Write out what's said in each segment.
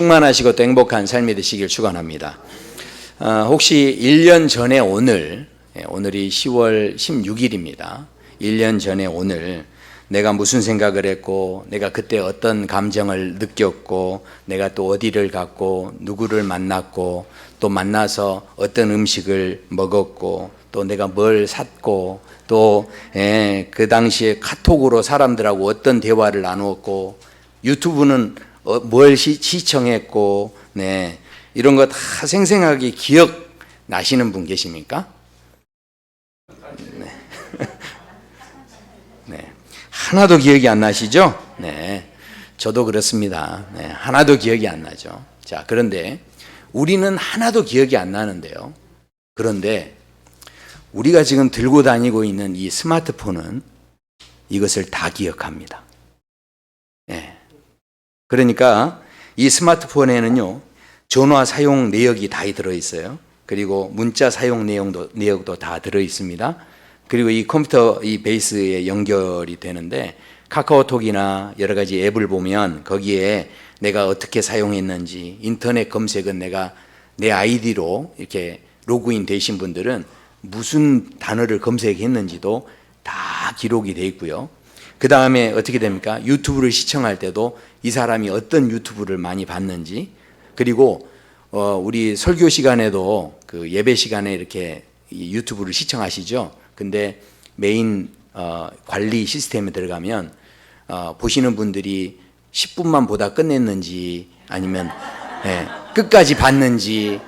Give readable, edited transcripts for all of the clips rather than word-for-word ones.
충만하시고 또 행복한 삶이 되시길 축원합니다. 혹시 1년 전에 오늘이 10월 16일입니다. 1년 전에 오늘 내가 무슨 생각을 했고, 내가 그때 어떤 감정을 느꼈고, 내가 또 어디를 갔고, 누구를 만났고, 또 만나서 어떤 음식을 먹었고, 또 내가 뭘 샀고, 또 그 당시에 카톡으로 사람들하고 어떤 대화를 나누었고, 유튜브는 뭘 시청했고, 이런 거 다 생생하게 기억 나시는 분 계십니까? 네. 하나도 기억이 안 나시죠? 네. 저도 그렇습니다. 네. 하나도 기억이 안 나죠. 자, 그런데 우리는 하나도 기억이 안 나는데요. 그런데 우리가 지금 들고 다니고 있는 이 스마트폰은 이것을 다 기억합니다. 네. 그러니까 이 스마트폰에는요, 전화 사용 내역이 다 들어있어요. 그리고 문자 사용 내역도 다 들어있습니다. 그리고 이 컴퓨터 이 베이스에 연결이 되는데, 카카오톡이나 여러 가지 앱을 보면 거기에 내가 어떻게 사용했는지, 인터넷 검색은 내가 내 아이디로 이렇게 로그인 되신 분들은 무슨 단어를 검색했는지도 다 기록이 돼 있고요. 그 다음에 어떻게 됩니까? 유튜브를 시청할 때도 이 사람이 어떤 유튜브를 많이 봤는지, 그리고 우리 설교 시간에도 그 예배 시간에 이렇게 유튜브를 시청하시죠. 근데 메인 관리 시스템에 들어가면 보시는 분들이 10분만 보다 끝냈는지, 아니면 끝까지 봤는지,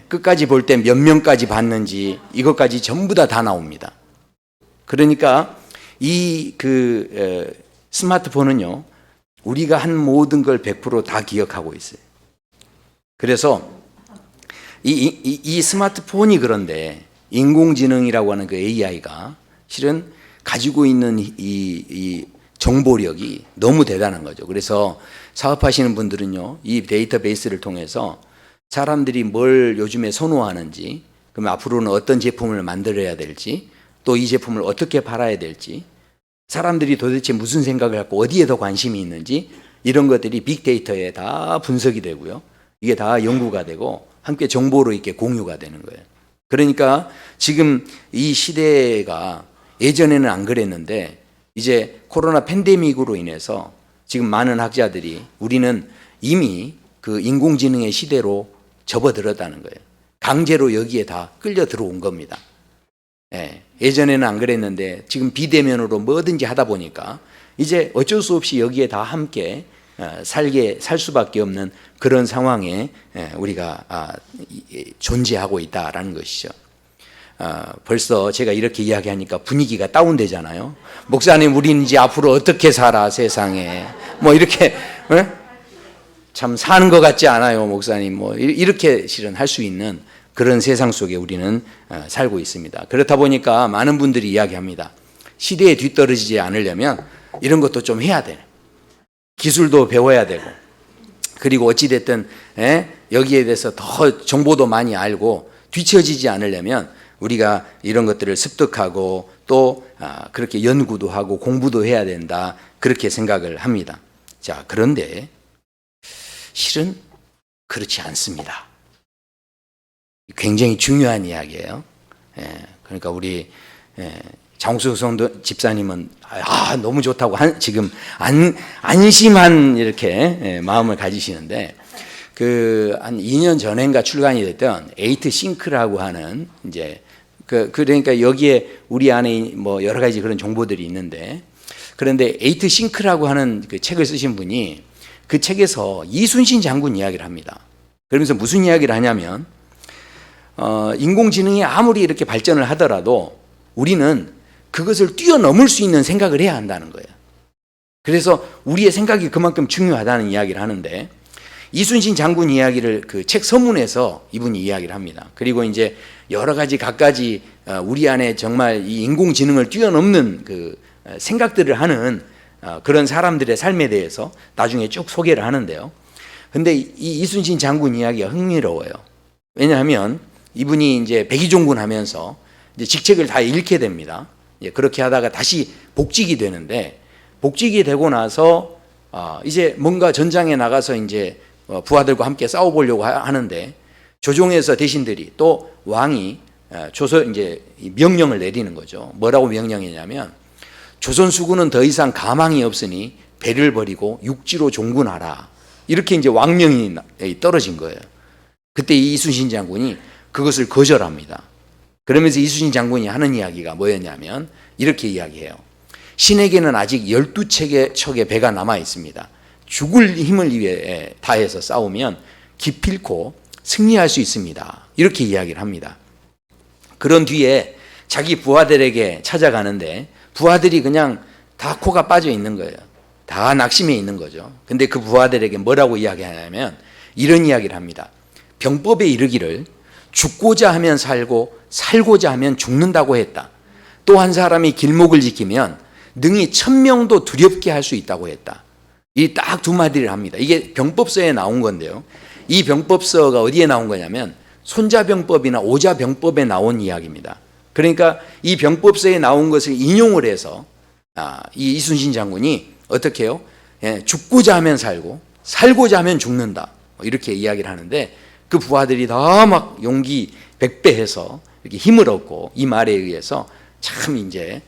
끝까지 볼 때 몇 명까지 봤는지, 이것까지 전부 다 나옵니다. 그러니까 이 스마트폰은요, 우리가 한 모든 걸 100% 다 기억하고 있어요. 그래서 이 스마트폰이, 그런데 인공지능이라고 하는 그 AI가 실은 가지고 있는 이 정보력이 너무 대단한 거죠. 그래서 사업하시는 분들은요, 이 데이터베이스를 통해서 사람들이 뭘 요즘에 선호하는지, 그럼 앞으로는 어떤 제품을 만들어야 될지, 또 이 제품을 어떻게 팔아야 될지, 사람들이 도대체 무슨 생각을 갖고 어디에 더 관심이 있는지, 이런 것들이 빅데이터에 다 분석이 되고요. 이게 다 연구가 되고 함께 정보로 이렇게 공유가 되는 거예요. 그러니까 지금 이 시대가 예전에는 안 그랬는데, 이제 코로나 팬데믹으로 인해서 지금 많은 학자들이 우리는 이미 그 인공지능의 시대로 접어들었다는 거예요. 강제로 여기에 다 끌려 들어온 겁니다. 예전에는 안 그랬는데 지금 비대면으로 뭐든지 하다 보니까 이제 어쩔 수 없이 여기에 다 함께 살 수밖에 없는 그런 상황에 우리가 존재하고 있다라는 것이죠. 벌써 제가 이렇게 이야기하니까 분위기가 다운되잖아요. 목사님, 우리는 이제 앞으로 어떻게 살아 세상에, 뭐 이렇게 참 사는 것 같지 않아요, 목사님. 뭐 이렇게 실은 할 수 있는 그런 세상 속에 우리는 살고 있습니다. 그렇다 보니까 많은 분들이 이야기합니다. 시대에 뒤떨어지지 않으려면 이런 것도 좀 해야 돼. 기술도 배워야 되고, 그리고 어찌됐든 여기에 대해서 더 정보도 많이 알고, 뒤처지지 않으려면 우리가 이런 것들을 습득하고 또 그렇게 연구도 하고 공부도 해야 된다, 그렇게 생각을 합니다. 자, 그런데 실은 그렇지 않습니다. 굉장히 중요한 이야기예요. 그러니까 우리 장옥수 성도 집사님은 너무 좋다고 지금 안심한 이렇게 마음을 가지시는데, 한 2년 전인가 출간이 됐던 에이트 싱크라고 하는, 이제 그러니까 여기에 우리 안에 뭐 여러 가지 그런 정보들이 있는데, 그런데 에이트 싱크라고 하는 그 책을 쓰신 분이 그 책에서 이순신 장군 이야기를 합니다. 그러면서 무슨 이야기를 하냐면, 인공지능이 아무리 이렇게 발전을 하더라도 우리는 그것을 뛰어넘을 수 있는 생각을 해야 한다는 거예요. 그래서 우리의 생각이 그만큼 중요하다는 이야기를 하는데, 이순신 장군 이야기를 그 책 서문에서 이분이 이야기를 합니다. 그리고 이제 여러 가지 갖가지 우리 안에 정말 이 인공지능을 뛰어넘는 그 생각들을 하는 그런 사람들의 삶에 대해서 나중에 쭉 소개를 하는데요. 근데 이 이순신 장군 이야기가 흥미로워요. 왜냐하면 이분이 이제 백의종군 하면서 이제 직책을 다 잃게 됩니다. 그렇게 하다가 다시 복직이 되는데, 복직이 되고 나서 이제 뭔가 전장에 나가서 이제 부하들과 함께 싸워보려고 하는데 조종에서 대신들이 또 왕이 조선 이제 명령을 내리는 거죠. 뭐라고 명령했냐면 조선 수군은 더 이상 가망이 없으니 배를 버리고 육지로 종군하라. 이렇게 이제 왕명이 떨어진 거예요. 그때 이순신 장군이 그것을 거절합니다. 그러면서 이순신 장군이 하는 이야기가 뭐였냐면 이렇게 이야기해요. 신에게는 아직 12척의 배가 남아 있습니다. 죽을 힘을 위해 다해서 싸우면 기필코 승리할 수 있습니다. 이렇게 이야기를 합니다. 그런 뒤에 자기 부하들에게 찾아가는데 부하들이 그냥 다 코가 빠져 있는 거예요. 다 낙심해 있는 거죠. 근데 그 부하들에게 뭐라고 이야기하냐면 이런 이야기를 합니다. 병법에 이르기를 죽고자 하면 살고 살고자 하면 죽는다고 했다. 또 한 사람이 길목을 지키면 능히 1000명도 두렵게 할 수 있다고 했다. 이 딱 두 마디를 합니다. 이게 병법서에 나온 건데요. 이 병법서가 어디에 나온 거냐면 손자병법이나 오자병법에 나온 이야기입니다. 그러니까 이 병법서에 나온 것을 인용을 해서 이 이순신 장군이 어떻게 해요? 죽고자 하면 살고 살고자 하면 죽는다. 이렇게 이야기를 하는데 그 부하들이 다 막 용기 백배해서 이렇게 힘을 얻고 이 말에 의해서 참 이제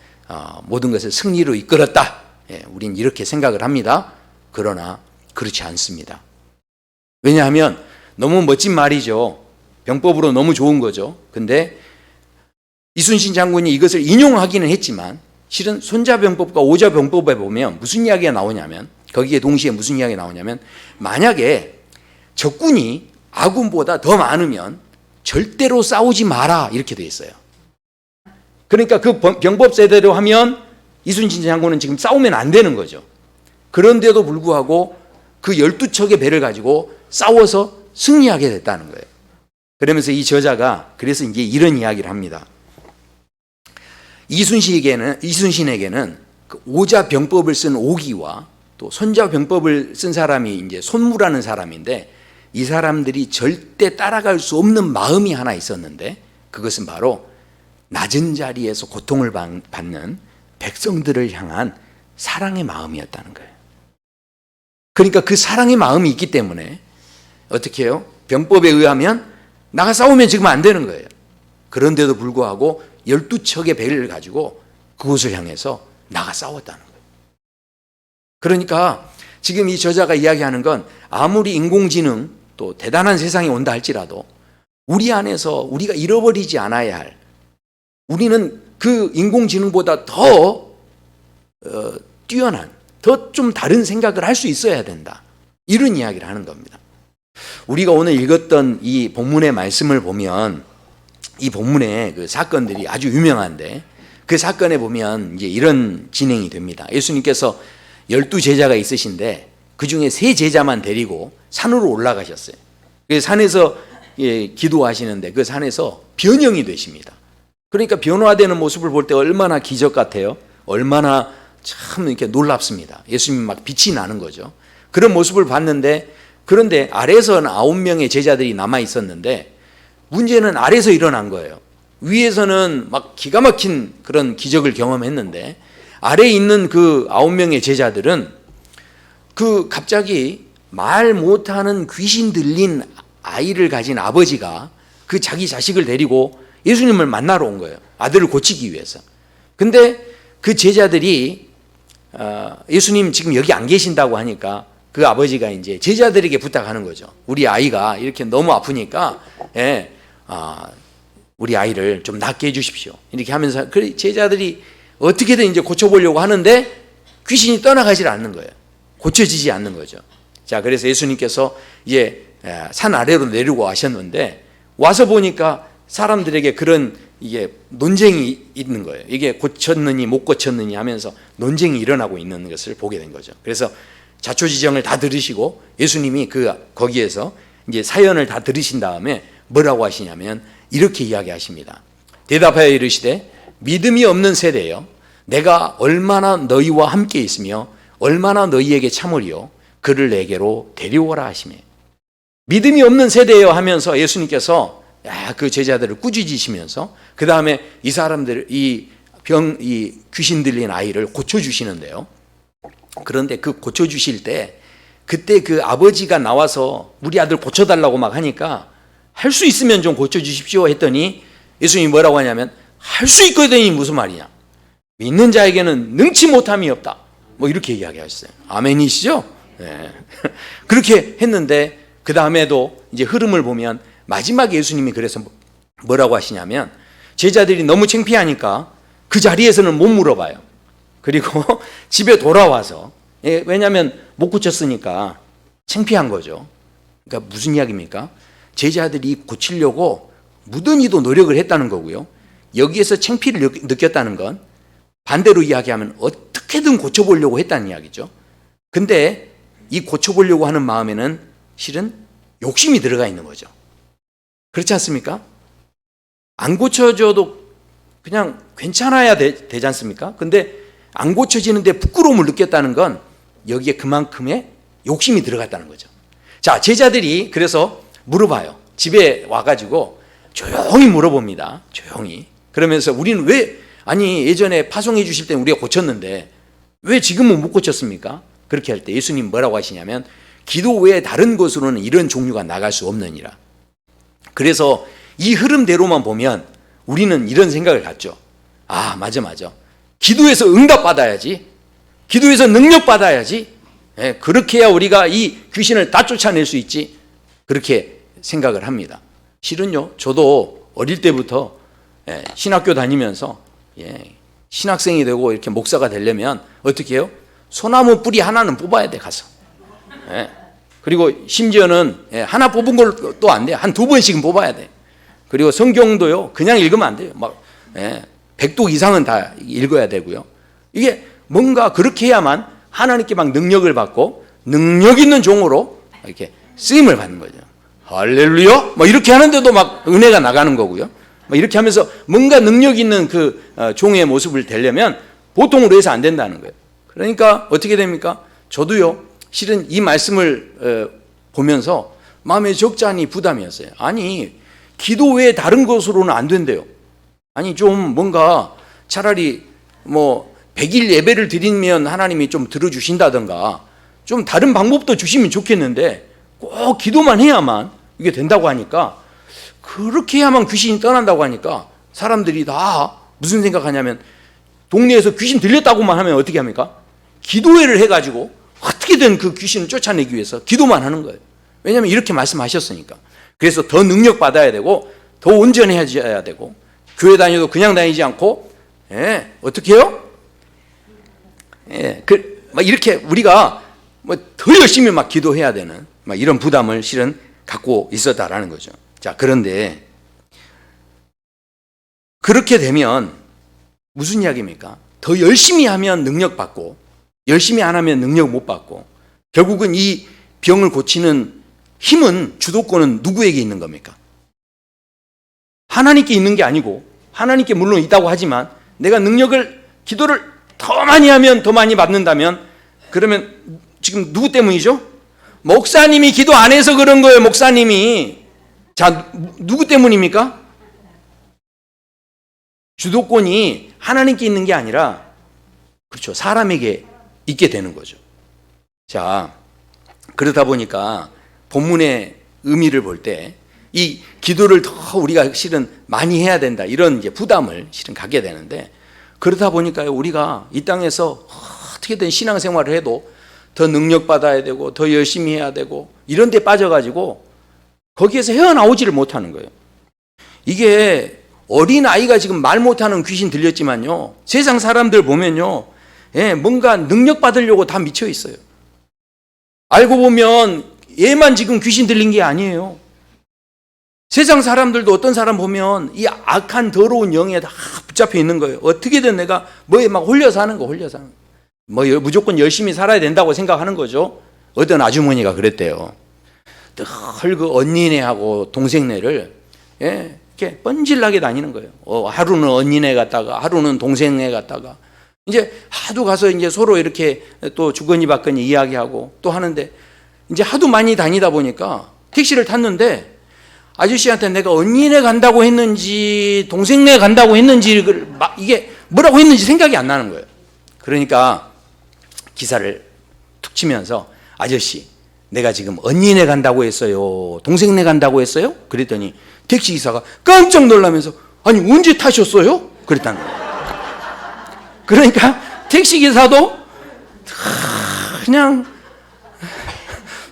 모든 것을 승리로 이끌었다. 우린 이렇게 생각을 합니다. 그러나 그렇지 않습니다. 왜냐하면 너무 멋진 말이죠. 병법으로 너무 좋은 거죠. 근데 이순신 장군이 이것을 인용하기는 했지만 실은 손자병법과 오자병법에 보면 무슨 이야기가 나오냐면 거기에 동시에 무슨 이야기가 나오냐면 만약에 적군이 아군보다 더 많으면 절대로 싸우지 마라 이렇게 돼 있어요. 그러니까 그 병법세대로 하면 이순신 장군은 지금 싸우면 안 되는 거죠. 그런데도 불구하고 그 12척의 배를 가지고 싸워서 승리하게 됐다는 거예요. 그러면서 이 저자가 그래서 이제 이런 이야기를 합니다. 이순신에게는 그 오자병법을 쓴 오기와 또 손자병법을 쓴 사람이 이제 손무라는 사람인데 이 사람들이 절대 따라갈 수 없는 마음이 하나 있었는데 그것은 바로 낮은 자리에서 고통을 받는 백성들을 향한 사랑의 마음이었다는 거예요. 그러니까 그 사랑의 마음이 있기 때문에 어떻게 해요? 병법에 의하면 나가 싸우면 지금 안 되는 거예요. 그런데도 불구하고 12척의 배를 가지고 그곳을 향해서 나가 싸웠다는 거예요. 그러니까 지금 이 저자가 이야기하는 건 아무리 인공지능 또 대단한 세상이 온다 할지라도 우리 안에서 우리가 잃어버리지 않아야 할 우리는 그 인공지능보다 더 뛰어난 더 좀 다른 생각을 할 수 있어야 된다. 이런 이야기를 하는 겁니다. 우리가 오늘 읽었던 이 본문의 말씀을 보면 이 본문의 그 사건들이 아주 유명한데 그 사건에 보면 이제 이런 진행이 됩니다. 예수님께서 12제자가 있으신데 그 중에 3제자만 데리고 산으로 올라가셨어요. 그 산에서 기도하시는데 그 산에서 변형이 되십니다. 그러니까 변화되는 모습을 볼 때 얼마나 기적 같아요. 얼마나 참 이렇게 놀랍습니다. 예수님 막 빛이 나는 거죠. 그런 모습을 봤는데 그런데 아래에서는 9명의 제자들이 남아 있었는데 문제는 아래에서 일어난 거예요. 위에서는 막 기가 막힌 그런 기적을 경험했는데 아래에 있는 그 9명의 제자들은 그 갑자기 말 못하는 귀신 들린 아이를 가진 아버지가 그 자기 자식을 데리고 예수님을 만나러 온 거예요. 아들을 고치기 위해서. 근데 그 제자들이 예수님 지금 여기 안 계신다고 하니까 그 아버지가 이제 제자들에게 부탁하는 거죠. 우리 아이가 이렇게 너무 아프니까 우리 아이를 좀 낫게 해주십시오. 이렇게 하면서 그 제자들이 어떻게든 이제 고쳐보려고 하는데 귀신이 떠나가질 않는 거예요. 고쳐지지 않는 거죠. 자, 그래서 예수님께서 이제 산 아래로 내려고 하셨는데 와서 보니까 사람들에게 그런 이게 논쟁이 있는 거예요. 이게 고쳤느니 못 고쳤느니 하면서 논쟁이 일어나고 있는 것을 보게 된 거죠. 그래서 자초지정을 다 들으시고 예수님이 거기에서 이제 사연을 다 들으신 다음에 뭐라고 하시냐면 이렇게 이야기하십니다. 대답하여 이르시되 믿음이 없는 세대여 내가 얼마나 너희와 함께 있으며 얼마나 너희에게 참으리요 그를 내게로 데려오라 하시매. 믿음이 없는 세대여 하면서 예수님께서 그 제자들을 꾸짖으시면서 그 다음에 이 사람들 이 귀신 들린 아이를 고쳐주시는데요. 그런데 그 고쳐주실 때 그때 그 아버지가 나와서 우리 아들 고쳐달라고 막 하니까 할 수 있으면 좀 고쳐주십시오 했더니 예수님이 뭐라고 하냐면 할 수 있거든이 무슨 말이냐. 믿는 자에게는 능치 못함이 없다. 뭐 이렇게 이야기하셨어요. 아멘이시죠? 네. 그렇게 했는데 그 다음에도 이제 흐름을 보면 마지막에 예수님이 그래서 뭐라고 하시냐면 제자들이 너무 창피하니까 그 자리에서는 못 물어봐요. 그리고 집에 돌아와서 왜냐하면 못 고쳤으니까 창피한 거죠. 그러니까 무슨 이야기입니까? 제자들이 고치려고 무던히도 노력을 했다는 거고요. 여기에서 창피를 느꼈다는 건 반대로 이야기하면 어떻게든 고쳐보려고 했다는 이야기죠. 근데 이 고쳐보려고 하는 마음에는 실은 욕심이 들어가 있는 거죠. 그렇지 않습니까? 안 고쳐져도 그냥 괜찮아야 되지 않습니까? 근데 안 고쳐지는데 부끄러움을 느꼈다는 건 여기에 그만큼의 욕심이 들어갔다는 거죠. 자, 제자들이 그래서 물어봐요. 집에 와가지고 조용히 물어봅니다. 조용히. 그러면서 우리는 왜, 아니 예전에 파송해 주실 때 우리가 고쳤는데 왜 지금은 못 고쳤습니까? 그렇게 할 때 예수님 뭐라고 하시냐면 기도 외에 다른 곳으로는 이런 종류가 나갈 수 없느니라. 그래서 이 흐름대로만 보면 우리는 이런 생각을 갖죠. 아, 맞아. 기도해서 응답 받아야지. 기도해서 능력 받아야지. 그렇게 해야 우리가 이 귀신을 다 쫓아낼 수 있지. 그렇게 생각을 합니다. 실은요, 저도 어릴 때부터 신학교 다니면서 신학생이 되고 이렇게 목사가 되려면 어떻게 해요? 소나무 뿌리 하나는 뽑아야 돼, 가서. 그리고 심지어는 하나 뽑은 걸 또 안 돼. 한 2번씩은 뽑아야 돼. 그리고 성경도요, 그냥 읽으면 안 돼요. 막 100독 이상은 다 읽어야 되고요. 이게 뭔가 그렇게 해야만 하나님께 막 능력을 받고 능력 있는 종으로 이렇게 쓰임을 받는 거죠. 할렐루야! 뭐 이렇게 하는데도 막 은혜가 나가는 거고요. 뭐 이렇게 하면서 뭔가 능력 있는 그 종의 모습을 되려면 보통으로 해서 안 된다는 거예요. 그러니까 어떻게 됩니까? 저도요, 실은 이 말씀을 보면서 마음에 적잖이 부담이었어요. 아니, 기도 외에 다른 것으로는 안 된대요. 아니, 좀 뭔가 차라리 뭐 100일 예배를 드리면 하나님이 좀 들어주신다든가 좀 다른 방법도 주시면 좋겠는데 꼭 기도만 해야만 이게 된다고 하니까, 그렇게 해야만 귀신이 떠난다고 하니까 사람들이 다 무슨 생각하냐면 동네에서 귀신 들렸다고만 하면 어떻게 합니까? 기도회를 해가지고 어떻게든 그 귀신을 쫓아내기 위해서 기도만 하는 거예요. 왜냐하면 이렇게 말씀하셨으니까. 그래서 더 능력 받아야 되고 더 온전해져야 되고 교회 다녀도 그냥 다니지 않고 어떻게 해요? 막 이렇게 우리가 뭐 더 열심히 막 기도해야 되는 막 이런 부담을 실은 갖고 있었다라는 거죠. 자, 그런데 그렇게 되면 무슨 이야기입니까? 더 열심히 하면 능력 받고 열심히 안 하면 능력 못 받고 결국은 이 병을 고치는 힘은, 주도권은 누구에게 있는 겁니까? 하나님께 있는 게 아니고, 하나님께 물론 있다고 하지만 내가 능력을, 기도를 더 많이 하면 더 많이 받는다면 그러면 지금 누구 때문이죠? 목사님이 기도 안 해서 그런 거예요. 목사님이. 자, 누구 때문입니까? 주도권이 하나님께 있는 게 아니라, 그렇죠, 사람에게 있게 되는 거죠. 자, 그러다 보니까 본문의 의미를 볼 때 이 기도를 더 우리가 실은 많이 해야 된다, 이런 이제 부담을 실은 갖게 되는데, 그러다 보니까요, 우리가 이 땅에서 어떻게든 신앙생활을 해도 더 능력 받아야 되고 더 열심히 해야 되고 이런 데 빠져가지고 거기에서 헤어나오지를 못하는 거예요. 이게 어린아이가 지금 말 못하는 귀신 들렸지만요, 세상 사람들 보면요, 뭔가 능력 받으려고 다 미쳐 있어요. 알고 보면 얘만 지금 귀신 들린 게 아니에요. 세상 사람들도 어떤 사람 보면 이 악한 더러운 영에 다 붙잡혀 있는 거예요. 어떻게든 내가 뭐에 막 홀려 사는 거, 뭐 무조건 열심히 살아야 된다고 생각하는 거죠. 어떤 아주머니가 그랬대요. 늘 그 언니네하고 동생네를 이렇게 뻔질나게 다니는 거예요. 하루는 언니네 갔다가 하루는 동생네 갔다가 이제 하도 가서 이제 서로 이렇게 또 주거니 받거니 이야기하고 또 하는데, 이제 하도 많이 다니다 보니까 택시를 탔는데 아저씨한테 내가 언니네 간다고 했는지 동생네 간다고 했는지 이게 뭐라고 했는지 생각이 안 나는 거예요. 그러니까 기사를 툭 치면서, 아저씨, 내가 지금 언니네 간다고 했어요? 동생네 간다고 했어요? 그랬더니 택시기사가 깜짝 놀라면서 아니 언제 타셨어요? 그랬다는 거예요. 그러니까 택시기사도 그냥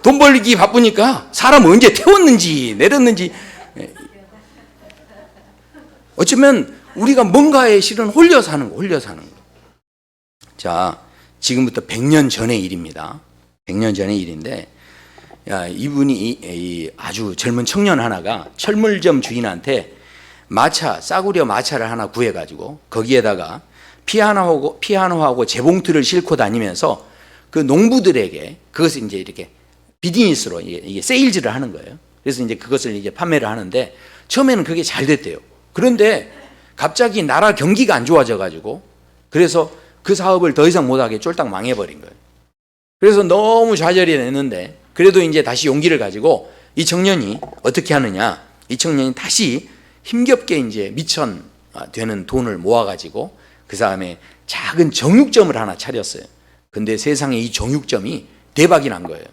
돈 벌기 바쁘니까 사람 언제 태웠는지 내렸는지, 어쩌면 우리가 뭔가에 실은 홀려 사는 거. 자, 지금부터 100년 전의 일입니다. 100년 전의 일인데, 이분이 아주 젊은 청년 하나가 철물점 주인한테 싸구려 마차를 하나 구해가지고 거기에다가 피아노하고 재봉틀을 싣고 다니면서 그 농부들에게 그것을 이제 이렇게 비즈니스로 이게 세일즈를 하는 거예요. 그래서 이제 그것을 이제 판매를 하는데 처음에는 그게 잘 됐대요. 그런데 갑자기 나라 경기가 안 좋아져가지고 그래서 그 사업을 더 이상 못하게 쫄딱 망해버린 거예요. 그래서 너무 좌절이 됐는데 그래도 이제 다시 용기를 가지고 이 청년이 어떻게 하느냐, 이 청년이 다시 힘겹게 이제 미천 되는 돈을 모아가지고 그 다음에 작은 정육점을 하나 차렸어요. 근데 세상에 이 정육점이 대박이 난 거예요.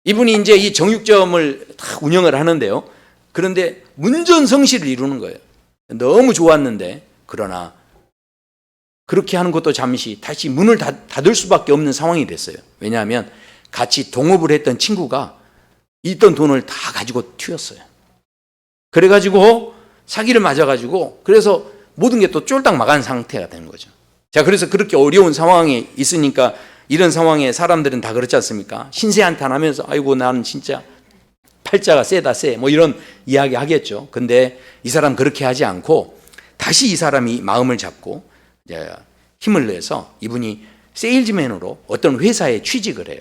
이분이 이제 이 정육점을 다 운영을 하는데요. 그런데 문전성시를 이루는 거예요. 너무 좋았는데 그러나 그렇게 하는 것도 잠시 다시 문을 닫을 수밖에 없는 상황이 됐어요. 왜냐하면 같이 동업을 했던 친구가 있던 돈을 다 가지고 튀었어요. 그래가지고 사기를 맞아가지고 그래서 모든 게 또 쫄딱 망한 상태가 되는 거죠. 자, 그래서 그렇게 어려운 상황에 있으니까 이런 상황에 사람들은 다 그렇지 않습니까? 신세한탄하면서 아이고 나는 진짜 팔자가 세다 세 뭐 이런 이야기 하겠죠. 근데 이 사람 그렇게 하지 않고 다시 이 사람이 마음을 잡고 이제 힘을 내서 이분이 세일즈맨으로 어떤 회사에 취직을 해요.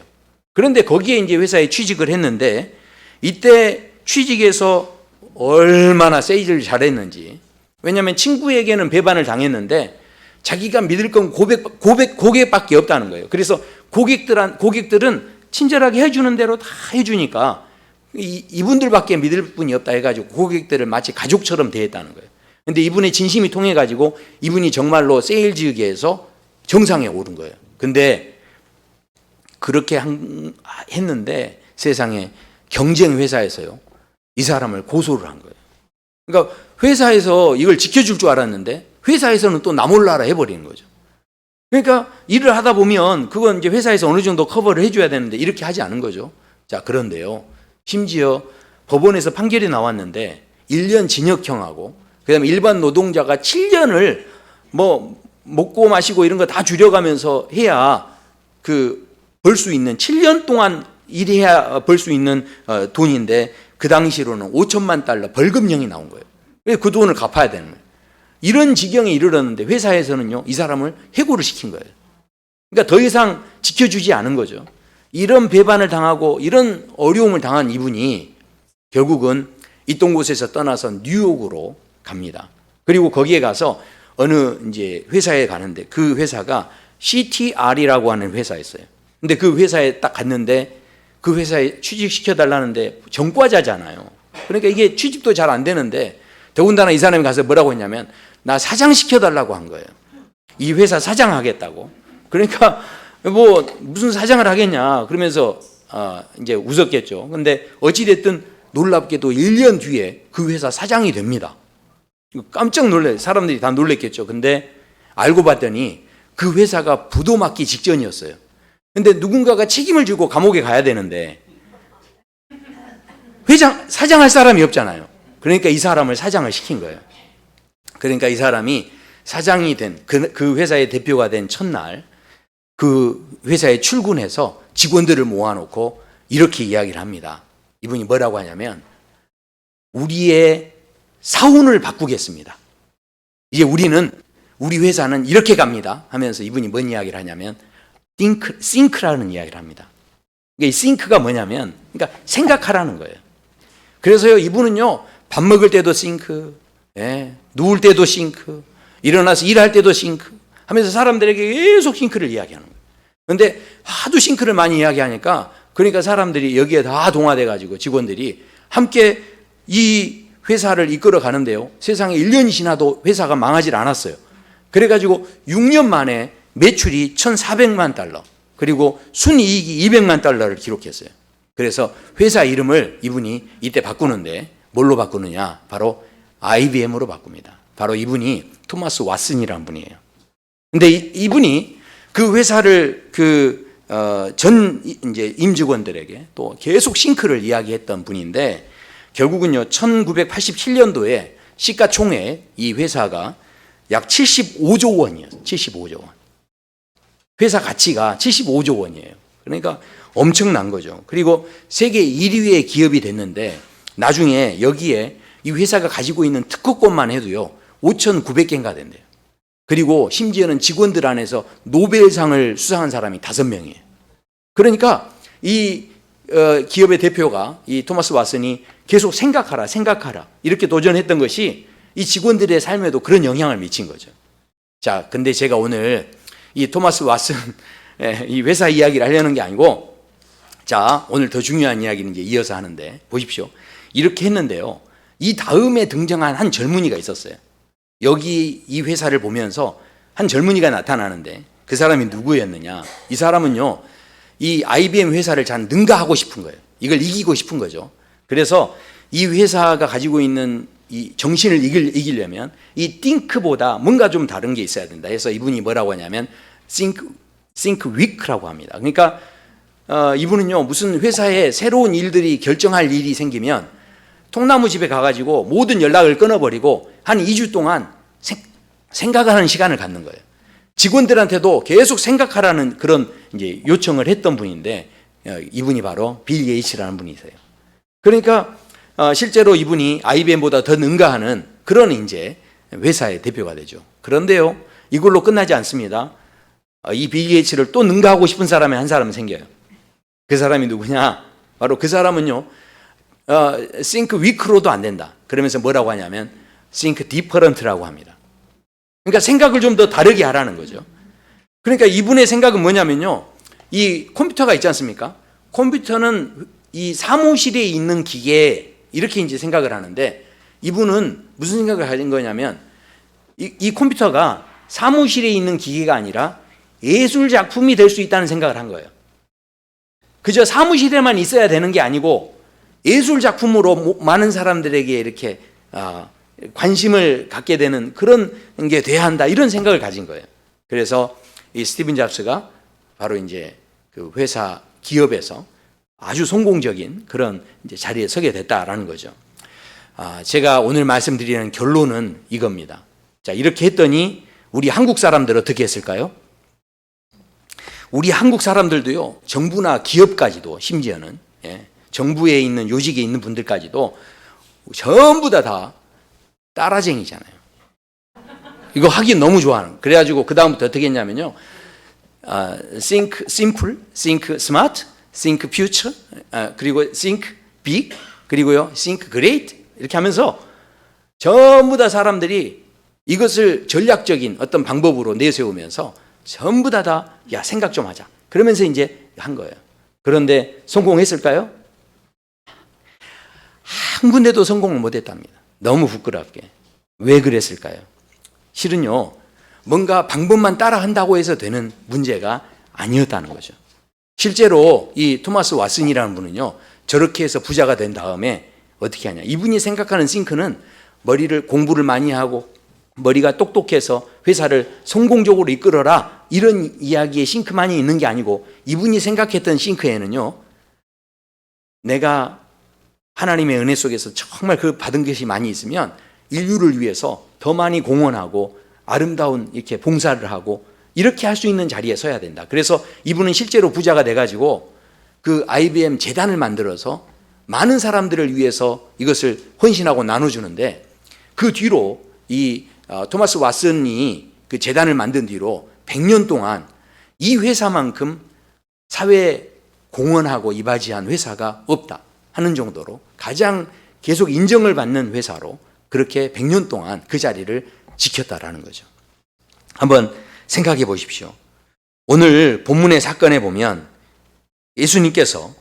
그런데 거기에 이제 회사에 취직을 했는데 이때 취직해서 얼마나 세일즈를 잘했는지, 왜냐하면 친구에게는 배반을 당했는데 자기가 믿을 건 고객밖에 없다는 거예요. 그래서 고객들은 친절하게 해주는 대로 다 해주니까 이분들밖에 믿을 분이 없다 해가지고 고객들을 마치 가족처럼 대했다는 거예요. 근데 이분의 진심이 통해가지고 이분이 정말로 세일즈계에서 정상에 오른 거예요. 근데 그렇게 했는데 세상에 경쟁 회사에서요, 이 사람을 고소를 한 거예요. 그러니까 회사에서 이걸 지켜줄 줄 알았는데 회사에서는 또 나 몰라라 해버리는 거죠. 그러니까 일을 하다 보면 그건 이제 회사에서 어느 정도 커버를 해줘야 되는데 이렇게 하지 않은 거죠. 자, 그런데요, 심지어 법원에서 판결이 나왔는데 1년 징역형하고 그다음에 일반 노동자가 7년을 뭐 먹고 마시고 이런 거 다 줄여가면서 해야 벌 수 있는 7년 동안 일해야 벌 수 있는 돈인데 그 당시로는 5천만 달러 벌금형이 나온 거예요. 그 돈을 갚아야 되는 거예요. 이런 지경에 이르렀는데 회사에서는요, 이 사람을 해고를 시킨 거예요. 그러니까 더 이상 지켜주지 않은 거죠. 이런 배반을 당하고 이런 어려움을 당한 이분이 결국은 있던 곳에서 떠나서 뉴욕으로 갑니다. 그리고 거기에 가서 어느 이제 회사에 가는데 그 회사가 CTR이라고 하는 회사였어요. 근데 그 회사에 딱 갔는데 그 회사에 취직시켜 달라는데 전과자잖아요. 그러니까 이게 취직도 잘 안 되는데 더군다나 이 사람이 가서 뭐라고 했냐면 나 사장 시켜달라고 한 거예요. 이 회사 사장 하겠다고. 그러니까 뭐 무슨 사장을 하겠냐 그러면서 이제 웃었겠죠. 근데 어찌됐든 놀랍게도 1년 뒤에 그 회사 사장이 됩니다. 깜짝 놀래, 사람들이 다 놀랬겠죠. 근데 알고 봤더니 그 회사가 부도 맞기 직전이었어요. 근데 누군가가 책임을 지고 감옥에 가야 되는데 사장할 사람이 없잖아요. 그러니까 이 사람을 사장을 시킨 거예요. 그러니까 이 사람이 사장이 된 그 회사의 대표가 된 첫날 그 회사에 출근해서 직원들을 모아놓고 이렇게 이야기를 합니다. 이분이 뭐라고 하냐면 우리의 사운을 바꾸겠습니다. 이제 우리 회사는 이렇게 갑니다 하면서 이분이 뭔 이야기를 하냐면 싱크라는 이야기를 합니다. 그러니까 이 싱크가 뭐냐면 그러니까 생각하라는 거예요. 그래서요, 이분은요, 밥 먹을 때도 싱크, 누울 때도 싱크, 일어나서 일할 때도 싱크 하면서 사람들에게 계속 싱크를 이야기하는 거예요. 그런데 하도 싱크를 많이 이야기하니까 그러니까 사람들이 여기에 다 동화돼가지고 직원들이 함께 이 회사를 이끌어 가는데요, 세상에 1년이 지나도 회사가 망하질 않았어요. 그래가지고 6년 만에 매출이 1,400만 달러 그리고 순이익이 200만 달러를 기록했어요. 그래서 회사 이름을 이분이 이때 바꾸는데 뭘로 바꾸느냐? 바로 IBM으로 바꿉니다. 바로 이분이 토마스 왓슨이라는 분이에요. 근데 이분이 그 회사를 전 이제 임직원들에게 또 계속 싱크를 이야기했던 분인데 결국은요 1987년도에 시가총액 이 회사가 약 75조 원이에요. 75조 원. 회사 가치가 75조 원이에요. 그러니까 엄청난 거죠. 그리고 세계 1위의 기업이 됐는데 나중에 여기에 이 회사가 가지고 있는 특허권만 해도요 5,900개인가 된대요. 그리고 심지어는 직원들 안에서 노벨상을 수상한 사람이 5명이에요. 그러니까 이 기업의 대표가 이 토마스 왓슨이 계속 생각하라 이렇게 도전했던 것이 이 직원들의 삶에도 그런 영향을 미친 거죠. 자, 근데 제가 오늘 이 토마스 왓슨 이 회사 이야기를 하려는 게 아니고, 자, 오늘 더 중요한 이야기는 이제 이어서 하는데 보십시오. 이렇게 했는데요. 이 다음에 등장한 한 젊은이가 있었어요. 여기 이 회사를 보면서 한 젊은이가 나타나는데 그 사람이 누구였느냐? 이 사람은요, 이 IBM 회사를 잘 능가하고 싶은 거예요. 이걸 이기고 싶은 거죠. 그래서 이 회사가 가지고 있는 이 정신을 이기려면 이 think보다 뭔가 좀 다른 게 있어야 된다. 그래서 이분이 뭐라고 하냐면 think weak라고 합니다. 그러니까 이분은요, 무슨 회사에 새로운 일들이 결정할 일이 생기면 통나무 집에 가가지고 모든 연락을 끊어버리고 한 2주 동안 생각하는 시간을 갖는 거예요. 직원들한테도 계속 생각하라는 그런 이제 요청을 했던 분인데 이분이 바로 빌 게이츠라는 분이세요. 그러니까 실제로 이분이 IBM보다 더 능가하는 그런 이제 회사의 대표가 되죠. 그런데요, 이걸로 끝나지 않습니다. 이 빌 게이츠를 또 능가하고 싶은 사람이 한 사람은 생겨요. 그 사람이 누구냐? 바로 그 사람은요, think weak로도 안 된다. 그러면서 뭐라고 하냐면 think different라고 합니다. 그러니까 생각을 좀 더 다르게 하라는 거죠. 그러니까 이분의 생각은 뭐냐면요, 이 컴퓨터가 있지 않습니까? 컴퓨터는 이 사무실에 있는 기계 이렇게 이제 생각을 하는데 이분은 무슨 생각을 가진 거냐면 이 컴퓨터가 사무실에 있는 기계가 아니라 예술 작품이 될 수 있다는 생각을 한 거예요. 그저 사무실에만 있어야 되는 게 아니고 예술 작품으로 많은 사람들에게 이렇게 관심을 갖게 되는 그런 게 돼야 한다, 이런 생각을 가진 거예요. 그래서 이 스티븐 잡스가 바로 이제 그 회사 기업에서 아주 성공적인 그런 이제 자리에 서게 됐다라는 거죠. 제가 오늘 말씀드리는 결론은 이겁니다. 자, 이렇게 했더니 우리 한국 사람들 어떻게 했을까요? 우리 한국 사람들도요, 정부나 기업까지도 심지어는 정부에 있는 요직에 있는 분들까지도 전부 다 따라쟁이잖아요. 이거 하기 너무 좋아하는. 그래가지고 그 다음부터 어떻게 했냐면요, think simple, think smart, think future, 그리고 think big, 그리고요 think great, 이렇게 하면서 전부 다 사람들이 이것을 전략적인 어떤 방법으로 내세우면서 전부 다 야, 생각 좀 하자, 그러면서 이제 한 거예요. 그런데 성공했을까요? 한 군데도 성공을 못했답니다. 너무 부끄럽게. 왜 그랬을까요? 실은요, 뭔가 방법만 따라 한다고 해서 되는 문제가 아니었다는 거죠. 실제로 이 토마스 왓슨이라는 분은요, 저렇게 해서 부자가 된 다음에 어떻게 하냐, 이분이 생각하는 싱크는 머리를 공부를 많이 하고 머리가 똑똑해서 회사를 성공적으로 이끌어라, 이런 이야기의 싱크만이 있는 게 아니고 이분이 생각했던 싱크에는요, 내가 하나님의 은혜 속에서 정말 그 받은 것이 많이 있으면 인류를 위해서 더 많이 공헌하고 아름다운 이렇게 봉사를 하고 이렇게 할 수 있는 자리에 서야 된다. 그래서 이분은 실제로 부자가 돼가지고 그 IBM 재단을 만들어서 많은 사람들을 위해서 이것을 헌신하고 나눠주는데, 그 뒤로 이 토마스 왓슨이 그 재단을 만든 뒤로 100년 동안 이 회사만큼 사회에 공헌하고 이바지한 회사가 없다 하는 정도로 가장 계속 인정을 받는 회사로 그렇게 100년 동안 그 자리를 지켰다라는 거죠. 한번 생각해 보십시오. 오늘 본문의 사건에 보면 예수님께서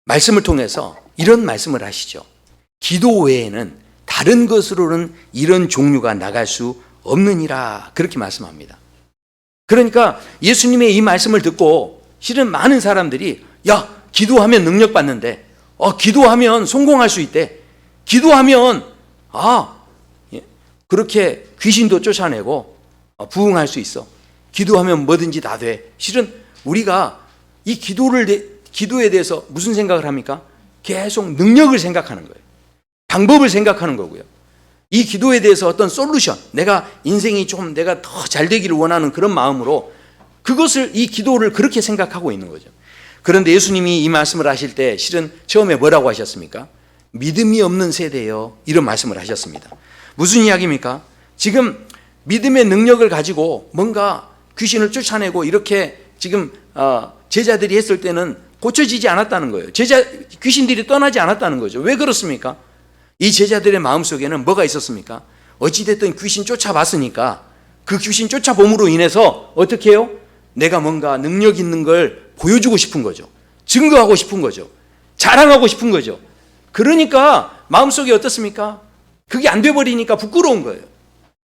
말씀을 통해서 이런 말씀을 하시죠. 기도 외에는 다른 것으로는 이런 종류가 나갈 수 없느니라, 그렇게 말씀합니다. 그러니까 예수님의 이 말씀을 듣고 실은 많은 사람들이 야, 기도하면 능력 받는데, 기도하면 성공할 수 있대. 기도하면 그렇게 귀신도 쫓아내고 부흥할 수 있어. 기도하면 뭐든지 다 돼. 실은 우리가 이 기도에 대해서 무슨 생각을 합니까? 계속 능력을 생각하는 거예요. 방법을 생각하는 거고요. 이 기도에 대해서 어떤 솔루션, 내가 인생이 좀 내가 더 잘 되기를 원하는 그런 마음으로 이 기도를 그렇게 생각하고 있는 거죠. 그런데 예수님이 이 말씀을 하실 때 실은 처음에 뭐라고 하셨습니까? 믿음이 없는 세대요. 이런 말씀을 하셨습니다. 무슨 이야기입니까? 지금 믿음의 능력을 가지고 뭔가 귀신을 쫓아내고 이렇게 지금 제자들이 했을 때는 고쳐지지 않았다는 거예요. 귀신들이 떠나지 않았다는 거죠. 왜 그렇습니까? 이 제자들의 마음속에는 뭐가 있었습니까? 어찌됐든 귀신 쫓아봤으니까 그 귀신 쫓아봄으로 인해서 어떻게 해요? 내가 뭔가 능력 있는 걸 보여주고 싶은 거죠. 증거하고 싶은 거죠. 자랑하고 싶은 거죠. 그러니까 마음속에 어떻습니까? 그게 안 돼버리니까 부끄러운 거예요.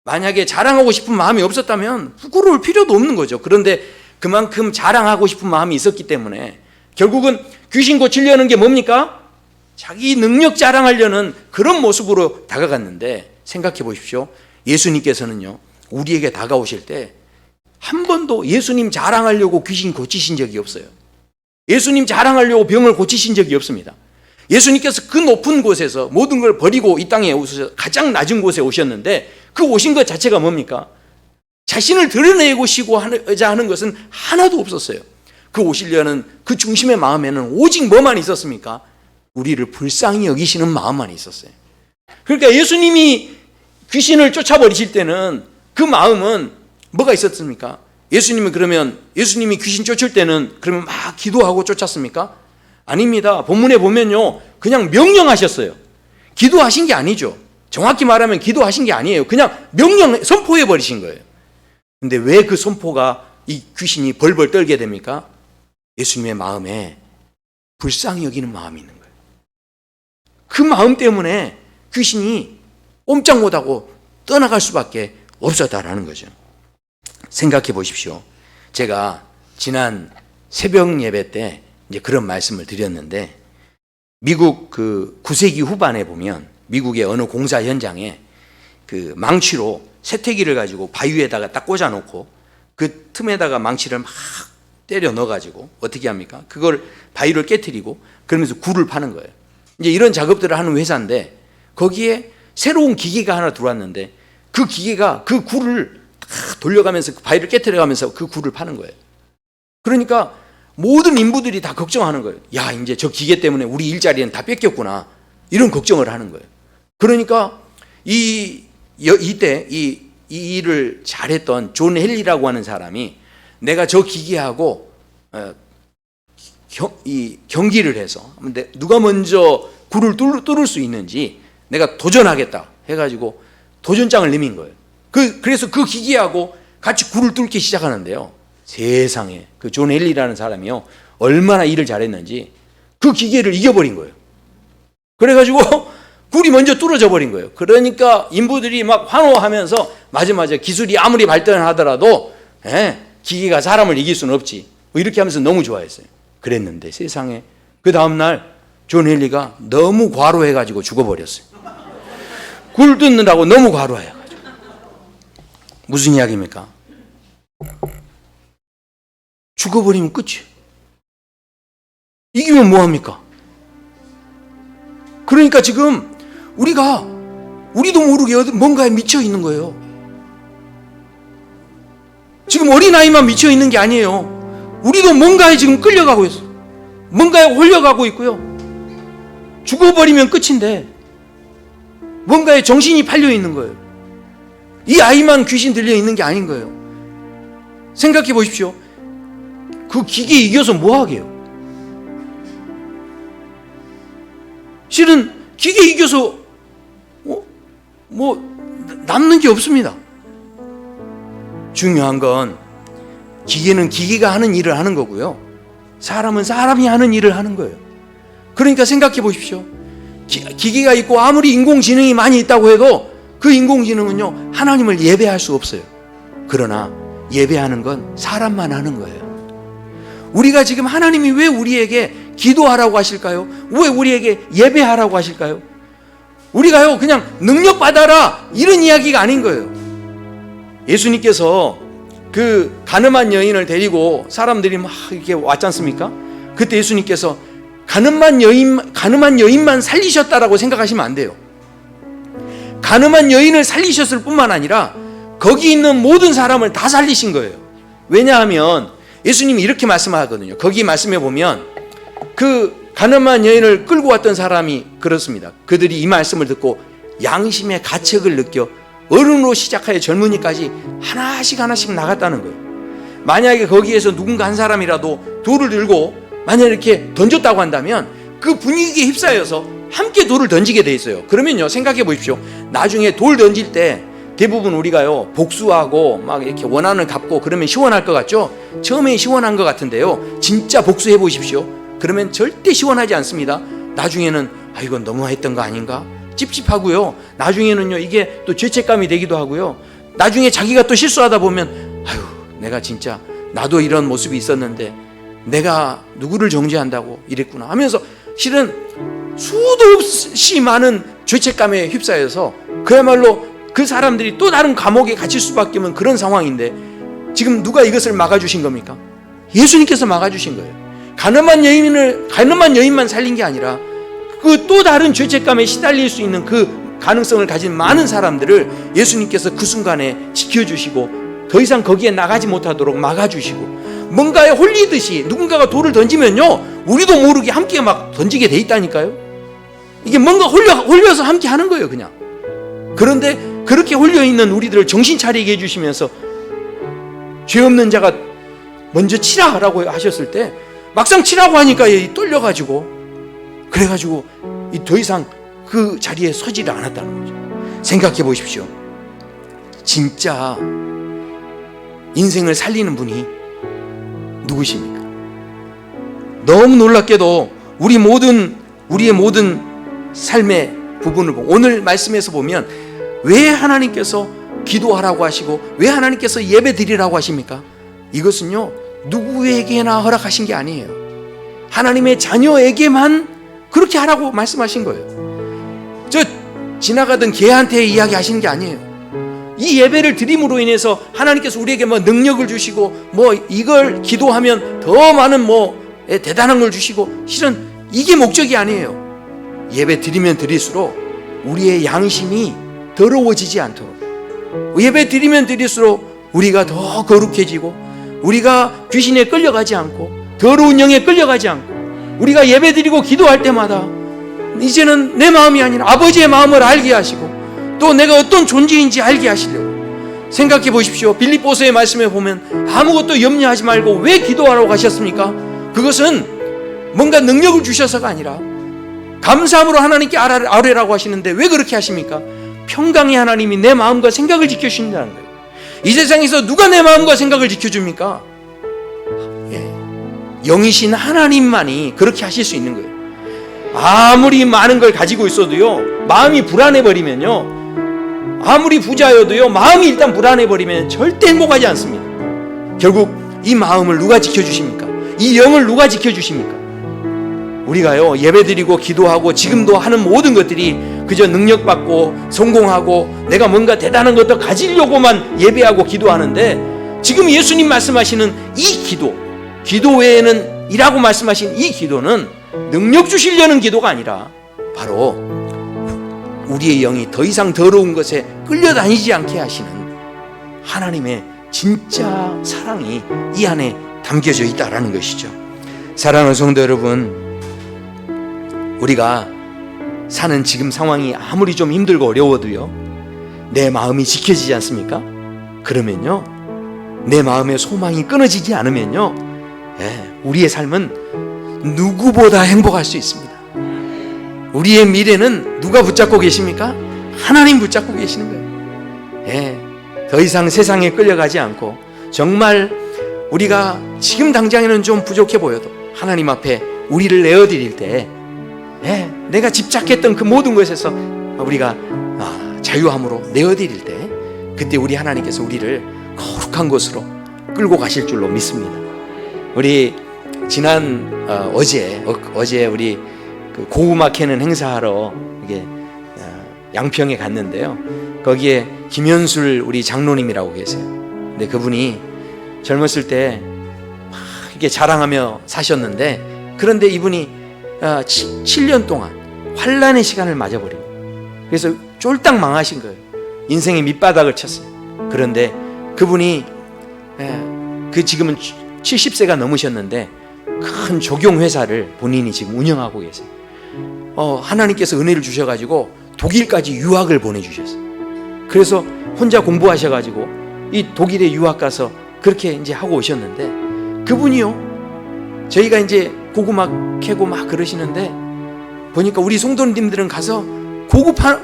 만약에 자랑하고 싶은 마음이 없었다면 부끄러울 필요도 없는 거죠. 그런데 그만큼 자랑하고 싶은 마음이 있었기 때문에 결국은 귀신 고치려는 게 뭡니까? 자기 능력 자랑하려는 그런 모습으로 다가갔는데, 생각해 보십시오. 예수님께서는요, 우리에게 다가오실 때 한 번도 예수님 자랑하려고 귀신 고치신 적이 없어요. 예수님 자랑하려고 병을 고치신 적이 없습니다. 예수님께서 그 높은 곳에서 모든 걸 버리고 이 땅에 오셔서 가장 낮은 곳에 오셨는데, 그 오신 것 자체가 뭡니까? 자신을 드러내고자 하는 것은 하나도 없었어요. 그 오시려는 그 중심의 마음에는 오직 뭐만 있었습니까? 우리를 불쌍히 여기시는 마음만 있었어요. 그러니까 예수님이 귀신을 쫓아버리실 때는 그 마음은 뭐가 있었습니까? 예수님이 귀신 쫓을 때는 그러면 막 기도하고 쫓았습니까? 아닙니다. 본문에 보면요, 그냥 명령하셨어요. 기도하신 게 아니죠. 정확히 말하면 기도하신 게 아니에요. 그냥 선포해 버리신 거예요. 근데 왜 그 선포가 이 귀신이 벌벌 떨게 됩니까? 예수님의 마음에 불쌍히 여기는 마음이 있는 거예요. 그 마음 때문에 귀신이 꼼짝 못하고 떠나갈 수밖에 없었다라는 거죠. 생각해 보십시오. 제가 지난 새벽 예배 때 이제 그런 말씀을 드렸는데, 미국 그 9세기 후반에 보면 미국의 어느 공사 현장에 그 망치로 세태기를 가지고 바위에다가 딱 꽂아놓고 그 틈에다가 망치를 막 때려 넣어가지고 어떻게 합니까? 그걸 바위를 깨트리고 그러면서 굴을 파는 거예요. 이제 이런 작업들을 하는 회사인데, 거기에 새로운 기계가 하나 들어왔는데 그 기계가 그 굴을 돌려가면서 그 바위를 깨트려가면서 그 굴을 파는 거예요. 그러니까 모든 인부들이 다 걱정하는 거예요. 야, 이제 저 기계 때문에 우리 일자리는 다 뺏겼구나, 이런 걱정을 하는 거예요. 그러니까 이때 이 일을 잘했던 존 헨리라고 하는 사람이 내가 저 기계하고 경기를 해서 누가 먼저 굴을 뚫을 수 있는지 내가 도전하겠다 해가지고 도전장을 내민 거예요. 그래서 그 기계하고 같이 굴을 뚫기 시작하는데요, 세상에 그 존 헨리라는 사람이요, 얼마나 일을 잘했는지 그 기계를 이겨버린 거예요. 그래가지고 굴이 먼저 뚫어져 버린 거예요. 그러니까 인부들이 막 환호하면서 맞아 기술이 아무리 발전하더라도 기계가 사람을 이길 수는 없지, 뭐 이렇게 하면서 너무 좋아했어요. 그랬는데 세상에 그 다음날 존 헨리가 너무 과로해가지고 죽어버렸어요. 굴 뚫느라고 너무 과로해가지고. 무슨 이야기입니까? 죽어버리면 끝이에요. 이기면 뭐합니까? 그러니까 지금 우리도 모르게 뭔가에 미쳐 있는 거예요. 지금 어린아이만 미쳐 있는 게 아니에요. 우리도 뭔가에 지금 끌려가고 있어. 뭔가에 홀려가고 있고요. 죽어버리면 끝인데 뭔가에 정신이 팔려 있는 거예요. 이 아이만 귀신 들려 있는 게 아닌 거예요. 생각해 보십시오. 그 기계 이겨서 뭐 하게요? 실은 기계 이겨서 남는 게 없습니다. 중요한 건 기계는 기계가 하는 일을 하는 거고요, 사람은 사람이 하는 일을 하는 거예요. 그러니까 생각해 보십시오. 기계가 있고 아무리 인공지능이 많이 있다고 해도 그 인공지능은요, 하나님을 예배할 수 없어요. 그러나 예배하는 건 사람만 하는 거예요. 우리가 지금 하나님이 왜 우리에게 기도하라고 하실까요? 왜 우리에게 예배하라고 하실까요? 우리가요 그냥 능력 받아라 이런 이야기가 아닌 거예요. 예수님께서 그 가늠한 여인을 데리고 사람들이 막 이렇게 왔지 않습니까? 그때 예수님께서 가늠한 여인만 살리셨다라고 생각하시면 안 돼요. 가늠한 여인을 살리셨을 뿐만 아니라 거기 있는 모든 사람을 다 살리신 거예요. 왜냐하면 예수님이 이렇게 말씀하거든요. 거기 말씀해 보면 그 가늠한 여인을 끌고 왔던 사람이 그렇습니다. 그들이 이 말씀을 듣고 양심의 가책을 느껴 어른으로 시작하여 젊은이까지 하나씩 나갔다는 거예요. 만약에 거기에서 누군가 한 사람이라도 돌을 들고 만약 이렇게 던졌다고 한다면 그 분위기에 휩싸여서 함께 돌을 던지게 돼 있어요. 그러면요 생각해 보십시오. 나중에 돌 던질 때 대부분 우리가요 복수하고 막 이렇게 원한을 갚고 그러면 시원할 것 같죠? 처음에 시원한 것 같은데요 진짜 복수해 보십시오. 그러면 절대 시원하지 않습니다. 나중에는 이건 너무했던 거 아닌가? 찝찝하고요. 나중에는요 이게 또 죄책감이 되기도 하고요. 나중에 자기가 또 실수하다 보면 내가 진짜 나도 이런 모습이 있었는데 내가 누구를 정죄한다고 이랬구나 하면서 실은 수도 없이 많은 죄책감에 휩싸여서 그야말로 그 사람들이 또 다른 감옥에 갇힐 수밖에 없는 그런 상황인데 지금 누가 이것을 막아주신 겁니까? 예수님께서 막아주신 거예요. 가늠한 여인만 살린 게 아니라 그 또 다른 죄책감에 시달릴 수 있는 그 가능성을 가진 많은 사람들을 예수님께서 그 순간에 지켜주시고 더 이상 거기에 나가지 못하도록 막아주시고 뭔가에 홀리듯이 누군가가 돌을 던지면요 우리도 모르게 함께 막 던지게 돼 있다니까요. 이게 뭔가 홀려서 함께 하는 거예요 그냥. 그런데 그렇게 홀려있는 우리들을 정신 차리게 해주시면서 죄 없는 자가 먼저 치라라고 하셨을 때 막상 치라고 하니까 떨려가지고 그래가지고 더 이상 그 자리에 서지를 않았다는 거죠. 생각해 보십시오. 진짜 인생을 살리는 분이 누구십니까? 너무 놀랍게도 우리의 모든 삶의 부분을 보고 오늘 말씀에서 보면 왜 하나님께서 기도하라고 하시고 왜 하나님께서 예배 드리라고 하십니까? 이것은요 누구에게나 허락하신 게 아니에요. 하나님의 자녀에게만 그렇게 하라고 말씀하신 거예요. 저 지나가던 개한테 이야기하시는 게 아니에요. 이 예배를 드림으로 인해서 하나님께서 우리에게 뭐 능력을 주시고 뭐 이걸 기도하면 더 많은 대단한 걸 주시고 실은 이게 목적이 아니에요. 예배 드리면 드릴수록 우리의 양심이 더러워지지 않도록 예배 드리면 드릴수록 우리가 더 거룩해지고 우리가 귀신에 끌려가지 않고 더러운 영에 끌려가지 않고 우리가 예배 드리고 기도할 때마다 이제는 내 마음이 아니라 아버지의 마음을 알게 하시고 또 내가 어떤 존재인지 알게 하시려고 생각해 보십시오. 빌립보서의 말씀에 보면 아무것도 염려하지 말고 왜 기도하라고 하셨습니까? 그것은 뭔가 능력을 주셔서가 아니라 감사함으로 하나님께 아뢰라고 하시는데 왜 그렇게 하십니까? 평강의 하나님이 내 마음과 생각을 지켜주신다는 거예요. 이 세상에서 누가 내 마음과 생각을 지켜줍니까? 영이신 하나님만이 그렇게 하실 수 있는 거예요. 아무리 많은 걸 가지고 있어도요 마음이 불안해버리면요 아무리 부자여도요 마음이 일단 불안해버리면 절대 행복하지 않습니다. 결국 이 마음을 누가 지켜주십니까? 이 영을 누가 지켜주십니까? 우리가요 예배드리고 기도하고 지금도 하는 모든 것들이 그저 능력받고 성공하고 내가 뭔가 대단한 것도 가지려고만 예배하고 기도하는데 지금 예수님 말씀하시는 이 기도 외에는 이라고 말씀하신 이 기도는 능력 주시려는 기도가 아니라 바로 우리의 영이 더 이상 더러운 것에 끌려다니지 않게 하시는 하나님의 진짜 사랑이 이 안에 담겨져 있다라는 것이죠. 사랑하는 성도 여러분, 우리가 사는 지금 상황이 아무리 좀 힘들고 어려워도요 내 마음이 지켜지지 않습니까? 그러면요 내 마음의 소망이 끊어지지 않으면요 우리의 삶은 누구보다 행복할 수 있습니다. 우리의 미래는 누가 붙잡고 계십니까? 하나님 붙잡고 계시는 거예요. 더 이상 세상에 끌려가지 않고 정말 우리가 지금 당장에는 좀 부족해 보여도 하나님 앞에 우리를 내어드릴 때 내가 집착했던 그 모든 것에서 우리가 자유함으로 내어드릴 때 그때 우리 하나님께서 우리를 거룩한 곳으로 끌고 가실 줄로 믿습니다. 우리 지난 어제 우리 그 고구마 캐는 행사하러 이게 양평에 갔는데요. 거기에 김현술 우리 장로님이라고 계세요. 근데 그분이 젊었을 때 막 이렇게 자랑하며 사셨는데, 그런데 이분이 7년 동안 환란의 시간을 맞아버린 거예요. 그래서 쫄딱 망하신 거예요. 인생의 밑바닥을 쳤어요. 그런데 그분이 그 지금은 70세가 넘으셨는데 큰 조경회사를 본인이 지금 운영하고 계세요. 하나님께서 은혜를 주셔가지고 독일까지 유학을 보내주셨어요. 그래서 혼자 공부하셔가지고 이 독일에 유학 가서 그렇게 이제 하고 오셨는데, 그분이요, 저희가 이제 고구마 캐고 막 그러시는데 보니까 우리 성도님들은 가서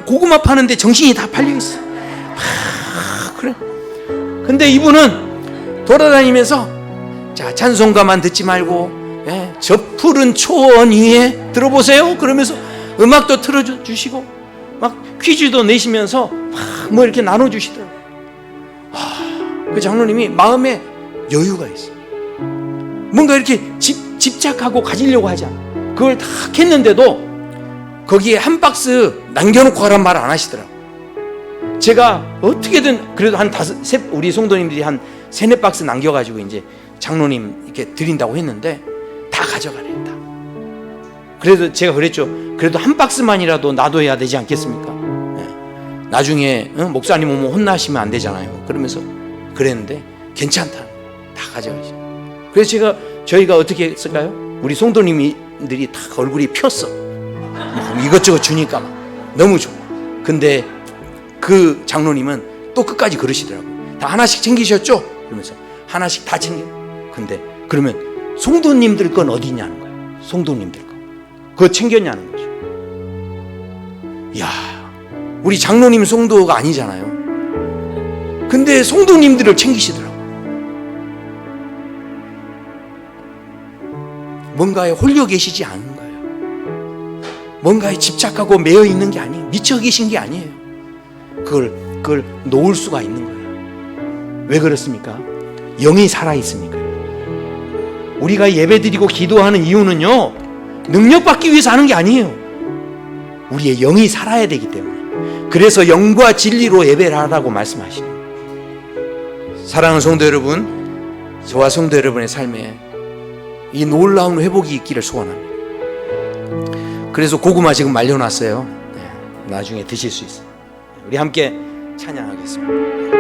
고구마 파는데 정신이 다 팔려있어. 그래. 근데 이분은 돌아다니면서 자, 찬송가만 듣지 말고 저 푸른 초원 위에 들어보세요 그러면서 음악도 틀어주시고 막 퀴즈도 내시면서 막 뭐 이렇게 나눠주시더라고요. 그 장로님이 마음에 여유가 있어요. 뭔가 이렇게 집착하고 가지려고 하지 않아요. 그걸 다 했는데도 거기에 한 박스 남겨놓고 가란 말 안 하시더라고요. 제가 어떻게든 그래도 우리 성도님들이 한 3-4박스 남겨가지고 이제 장로님 이렇게 드린다고 했는데 다 가져가랬다. 그래도 제가 그랬죠. 그래도 한 박스만이라도 놔둬야 되지 않겠습니까? 나중에 목사님 오면 혼나시면 안 되잖아요. 그러면서 그랬는데 괜찮다. 다 가져가시죠. 그래서 저희가 어떻게 했을까요? 우리 성도님들이 다 얼굴이 폈어. 이것저것 주니까 막 너무 좋아. 근데 그 장로님은 또 끝까지 그러시더라고요. 다 하나씩 챙기셨죠? 그러면서 하나씩 다 챙겨. 근데 그러면 성도님들 건 어디 있냐는 거예요. 성도님들 건 그거 챙겼냐는 거죠. 이야, 우리 장로님 성도가 아니잖아요. 근데 성도님들을 챙기시더라고요. 뭔가에 홀려 계시지 않은 거예요. 뭔가에 집착하고 매여 있는 게 아니에요. 미쳐 계신 게 아니에요. 그걸 놓을 수가 있는 거예요. 왜 그렇습니까? 영이 살아있으니까요. 우리가 예배드리고 기도하는 이유는요, 능력받기 위해서 하는 게 아니에요. 우리의 영이 살아야 되기 때문에. 그래서 영과 진리로 예배를 하라고 말씀하시는 거예요. 사랑하는 성도 여러분, 저와 성도 여러분의 삶에 이 놀라운 회복이 있기를 소원합니다. 그래서 고구마 지금 말려놨어요. 나중에 드실 수 있어요. 우리 함께 찬양하겠습니다.